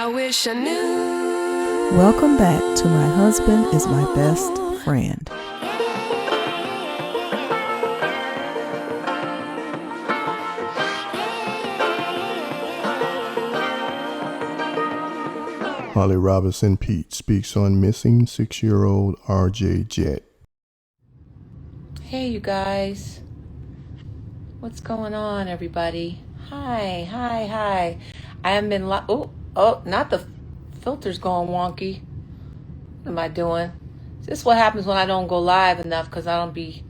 wish I knew. Welcome back to My Husband is My Best Friend. Holly Robinson Peete speaks on missing 6-year-old RJ Jett. Hey, you guys. What's going on, everybody? Hi. I haven't been not the filter's going wonky. What am I doing? This is what happens when I don't go live enough because I don't be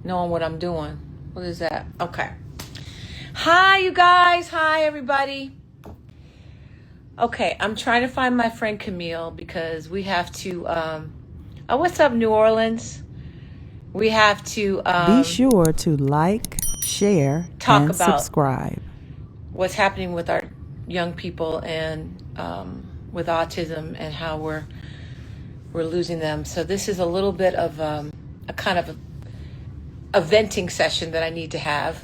knowing what I'm doing. What is that? Okay. Hi, you guys. Hi, everybody. Okay, I'm trying to find my friend Camille because we have to, what's up, New Orleans? We have to Be sure to like, share, talk and about subscribe. what's happening with our young people and with autism and how we're losing them. So this is a little bit of a kind of a venting session that I need to have.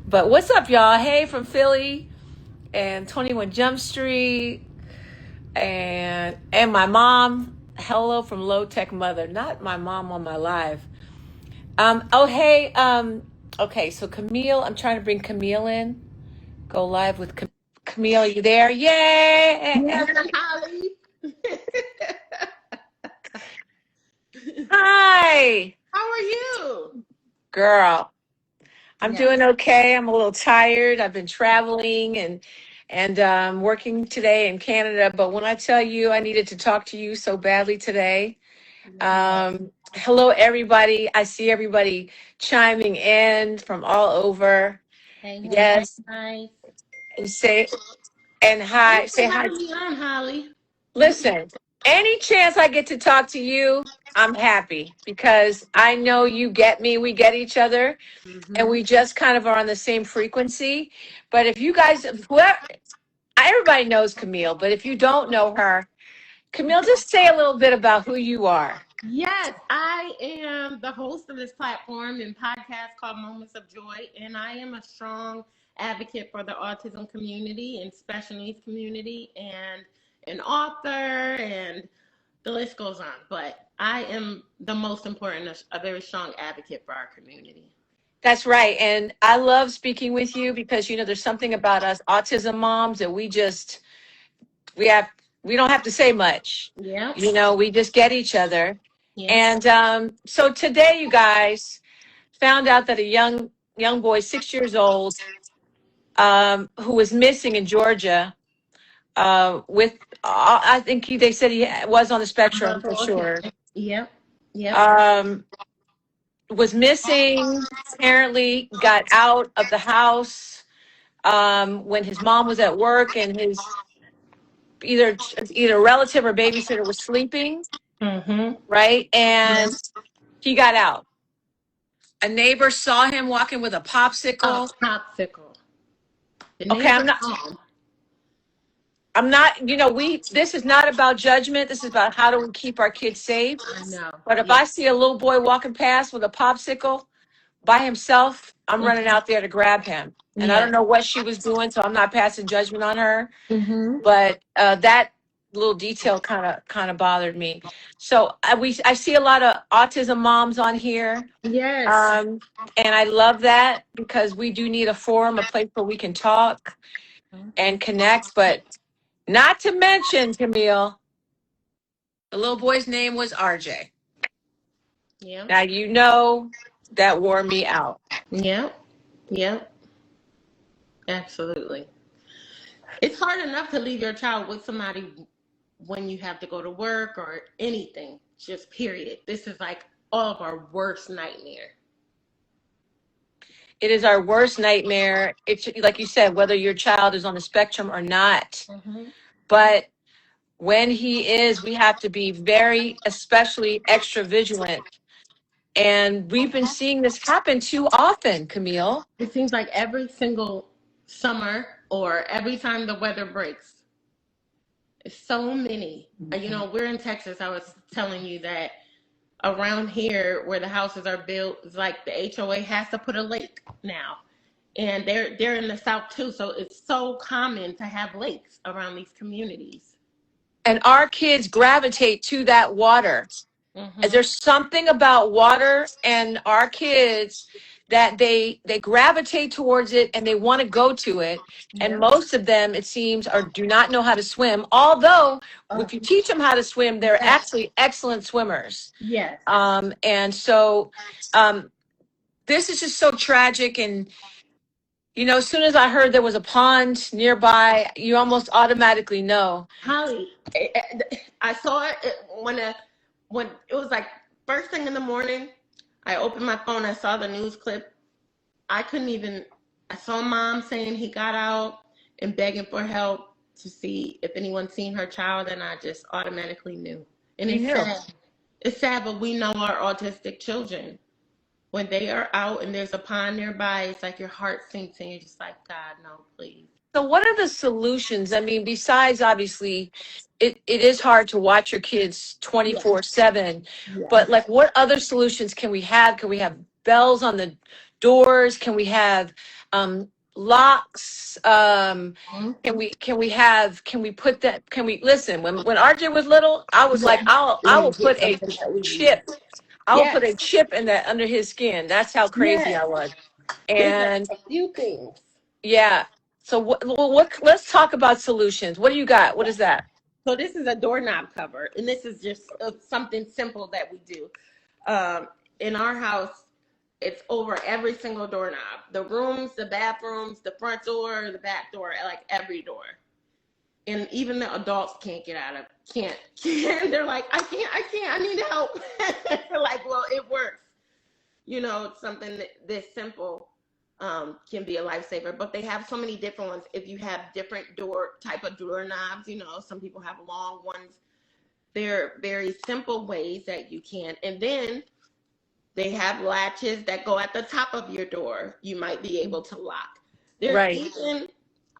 But what's up, y'all? Hey, from Philly and 21 Jump Street and my mom. Hello from Low Tech Mother. Not my mom on my live. Okay, so Camille, I'm trying to bring Camille in. Go live with Camille. You there? Yay! Yes, Holly. Hi, How are you? girl. I'm Yes. doing okay. I'm a little tired. I've been traveling and working today in Canada. But when I tell you I needed to talk to you so badly today, hello, everybody. I see everybody chiming in from all over. Hey, Yes. hi. And hi. Thanks Say for hi. having me on, Holly. Listen, any chance I get to talk to you, I'm happy because I know you get me. We get each other, and we just kind of are on the same frequency. But if you guys, everybody knows Camille, but if you don't know her, Camille, just say a little bit about who you are. Yes, I am the host of this platform and podcast called Moments of Joy, and I am a strong advocate for the autism community and special needs community, and an author, and the list goes on. But I am the most important, a very strong advocate for our community. That's right. And I love speaking with you because, there's something about us autism moms that we have, we don't have to say much. Yeah. We just get each other. Yeah. And so today, you guys found out that a young boy, 6 years old, who was missing in Georgia, with I think they said he was on the spectrum for sure. Yep. Um, was missing. Apparently, got out of the house when his mom was at work and his either relative or babysitter was sleeping. Right, and he got out. A neighbor saw him walking with a popsicle. Popsicle. Okay, I'm not, this is not about judgment. This is about how do we keep our kids safe. I know. But if I see a little boy walking past with a popsicle by himself, I'm running out there to grab him. And I don't know what she was doing, so I'm not passing judgment on her. But that little detail kind of bothered me. So I see a lot of autism moms on here. Yes. And I love that because we do need a forum, a place where we can talk and connect. But not to mention, Camille, the little boy's name was RJ. Yeah. Now, that wore me out. Yep. Absolutely. It's hard enough to leave your child with somebody when you have to go to work or anything, just period. This is like all of our worst nightmare. It is our worst nightmare. It's like you said, whether your child is on the spectrum or not. But when he is, we have to be especially extra vigilant. And we've been seeing this happen too often, Camille. It seems like every single summer or every time the weather breaks. It's so many. We're in Texas. I was telling you that around here where the houses are built, it's like the HOA has to put a lake now. and they're in the South too, so it's so common to have lakes around these communities. And our kids gravitate to that water. And Hmm. there's something about water and our kids that they gravitate towards it and they want to go to it. And Yeah. most of them, it seems, are do not know how to swim. Although, if you teach them how to swim, they're Yes. actually excellent swimmers. Yes. And so, um, this is just so tragic. And as soon as I heard there was a pond nearby, you almost automatically know. Holly, I saw it when it was like first thing in the morning. I opened my phone. I saw the news clip. I couldn't even. I saw mom saying he got out and begging for help to see if anyone seen her child, and I just automatically knew. And You it's knew. sad. It's sad, but we know our autistic children. When they are out and there's a pond nearby, it's like your heart sinks and you're just like, God, no, please. So what are the solutions? I mean, besides obviously it is hard to watch your kids Yeah. 24/7, Yeah. but like what other solutions can we have? Can we have bells on the doors? Can we have locks? Can we put that can we listen when RJ was little, I was like, Yeah. I Let me will get put a something that we use. chip. I will put a Yes. chip in that under his skin. That's how crazy Yes. I was. There's And a few things. yeah. So what let's talk about solutions. What do you got? What Yeah. is that? So this is a doorknob cover, and this is just something simple that we do. In our house, it's over every single doorknob. The rooms, the bathrooms, the front door, the back door, like every door. And even the adults can't get out of can't. They're like, I can't, I need help. Like, well, it works. It's something this simple can be a lifesaver. But they have so many different ones. If you have different type of doorknobs, some people have long ones. They're very simple ways that you can. And then they have latches that go at the top of your door. You might be able to lock. There's Right. even,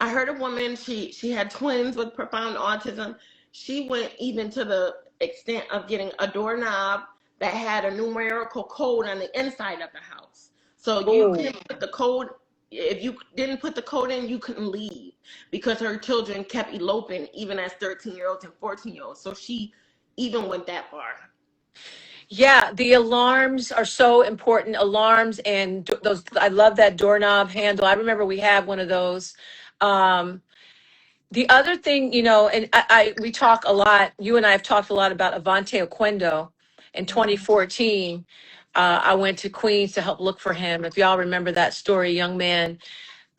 I heard a woman, she had twins with profound autism. She went even to the extent of getting a doorknob that had a numerical code on the inside of the house. So you Oh. couldn't put the code, if you didn't put the code in, you couldn't leave because her children kept eloping even as 13-year-olds and 14-year-olds. So she even went that far. Yeah, the alarms are so important. Alarms and those I love that doorknob handle. I remember we had one of those. Um the other thing, and we talk a lot, you and I have talked a lot about Avante Oquendo in 2014. I went to Queens to help look for him. If y'all remember that story, young man,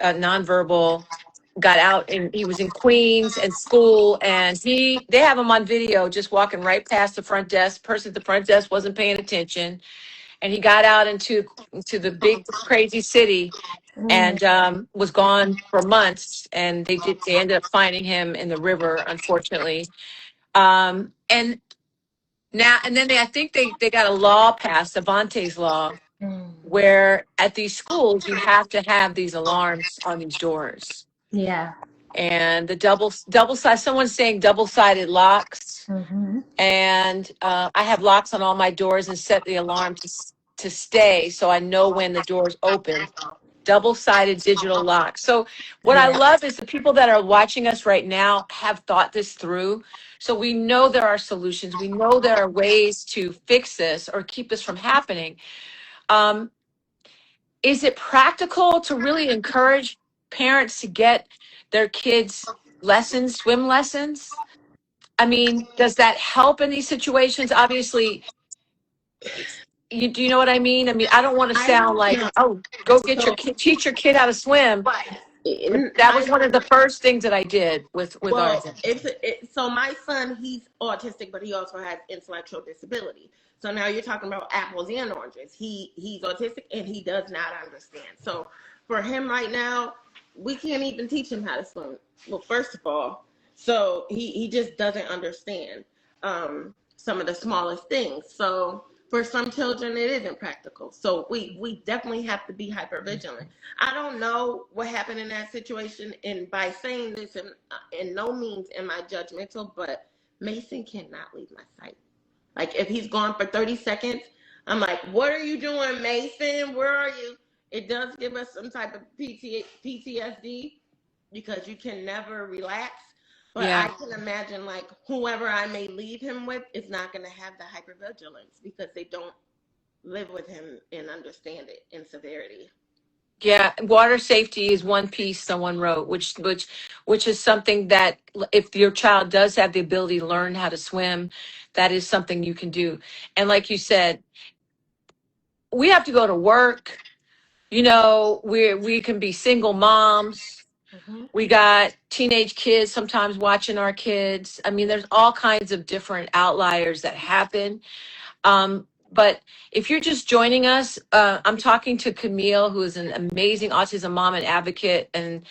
nonverbal, got out and he was in Queens and school and they have him on video just walking right past the front desk. Person at the front desk wasn't paying attention. And he got out into the big crazy city and was gone for months. And they ended up finding him in the river, unfortunately. And then I think they got a law passed, Avante's law, where at these schools you have to have these alarms on these doors. Yeah. And the double side, someone's saying double-sided locks. Mm-hmm. And I have locks on all my doors and set the alarm to stay so I know when the doors open. Double-sided digital lock. So what I Yeah. love is the people that are watching us right now have thought this through. So we know there are solutions. We know there are ways to fix this or keep this from happening. Um, is it practical to really encourage parents to get their kids lessons, swim lessons? I mean, does that help in these situations? Obviously, do you know what I mean? I mean, I don't want to I sound like, know. oh, go get your So, kid, teach your kid how to swim. But that was one of the first things that I did with well, Arjun. so my son, he's autistic, but he also has intellectual disability. So now you're talking about apples and oranges. He's autistic and he does not understand. So for him right now, we can't even teach him how to swim. Well, first of all, so he just doesn't understand some of the smallest things. So for some children, it isn't practical. So we definitely have to be hyper vigilant. I don't know what happened in that situation, and by saying this, in no means am I judgmental, but Mason cannot leave my sight. Like if he's gone for 30 seconds, I'm like, what are you doing, Mason? Where are you? It does give us some type of PTSD because you can never relax. But Yeah. I can imagine, like, whoever I may leave him with is not going to have the hypervigilance because they don't live with him and understand it in severity. Yeah, water safety is one piece someone wrote, which is something that if your child does have the ability to learn how to swim, that is something you can do. And like you said, we have to go to work. We can be single moms. Mm-hmm. We got teenage kids sometimes watching our kids. I mean, there's all kinds of different outliers that happen. But if you're just joining us, I'm talking to Camille, who is an amazing autism mom and advocate, and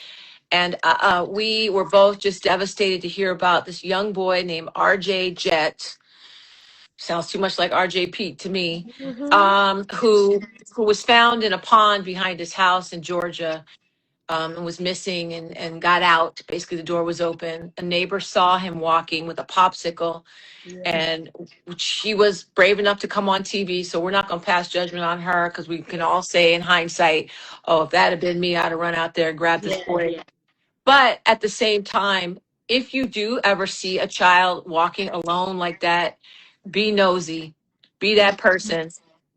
we were both just devastated to hear about this young boy named RJ Jett. Sounds too much like RJ Peete to me. Mm-hmm. Who was found in a pond behind his house in Georgia, and was missing and got out. Basically, the door was open. A neighbor saw him walking with a popsicle, Yeah. and she was brave enough to come on TV. So we're not going to pass judgment on her because we can all say in hindsight, oh, if that had been me, I'd have run out there and grabbed this Yeah. boy. Yeah. But at the same time, if you do ever see a child walking alone like that, be nosy, be that person,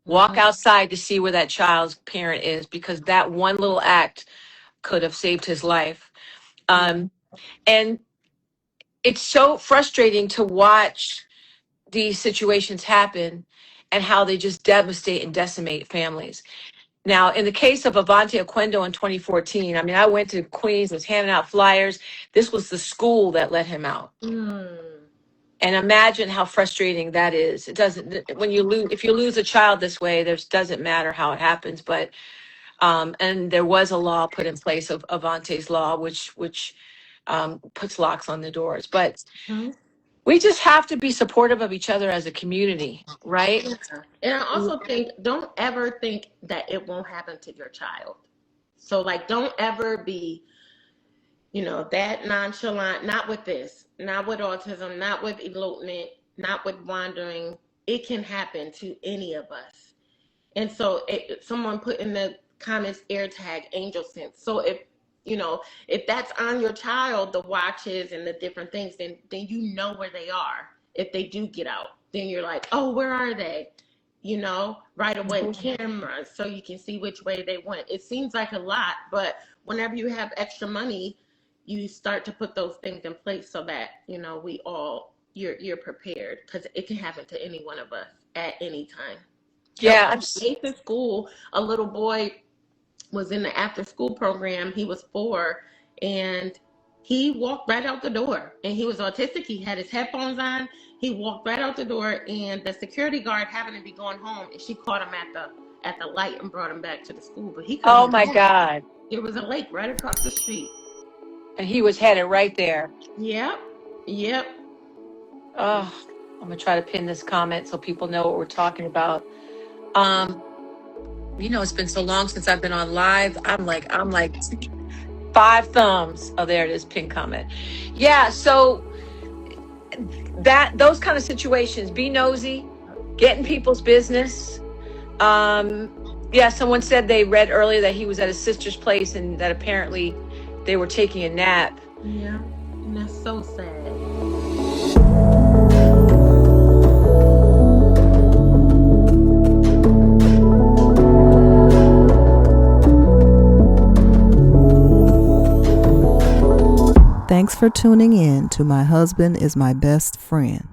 walk Mm-hmm. outside to see where that child's parent is, because that one little act could have saved his life. Yeah. And it's so frustrating to watch these situations happen and how they just devastate and decimate families. Now, in the case of Avante Oquendo in 2014, I mean, I went to Queens, was handing out flyers. This was the school that let him out. Mm. And imagine how frustrating that is. It doesn't, when you lose, if you lose a child this way, there doesn't matter how it happens. But, and there was a law put in place of Avante's law, which puts locks on the doors. But Mhm. we just have to be supportive of each other as a community, right? Yeah. And I also think, don't ever think that it won't happen to your child. So, like, don't ever be, that nonchalant, not with this, not with autism, not with elopement, not with wandering. It can happen to any of us. And so someone put in the comments air tag angel sense. So if that's on your child, the watches and the different things, then you know where they are. If they do get out, then you're like, oh, where are they? Right away, cameras, so you can see which way they went. It seems like a lot, but whenever you have extra money, you start to put those things in place so that, you're prepared, because it can happen to any one of us at any time. Yeah, Nathan's school, a little boy was in the after school program. He was 4, and he walked right out the door. And he was autistic. He had his headphones on. He walked right out the door, and the security guard happened to be going home, and she caught him at the light and brought him back to the school. But he oh couldn't my walk. God. There was a lake right across the street. And he was headed right there. Yep. Yep. Oh, I'm gonna try to pin this comment so people know what we're talking about. Um, it's been so long since I've been on live. I'm like 5 thumbs. Oh, there it is, pin comment. Yeah, so those kind of situations, be nosy, get in people's business. Yeah, someone said they read earlier that he was at his sister's place and that apparently they were taking a nap. Yeah. And that's so sad. Thanks for tuning in to My Husband is My Best Friend.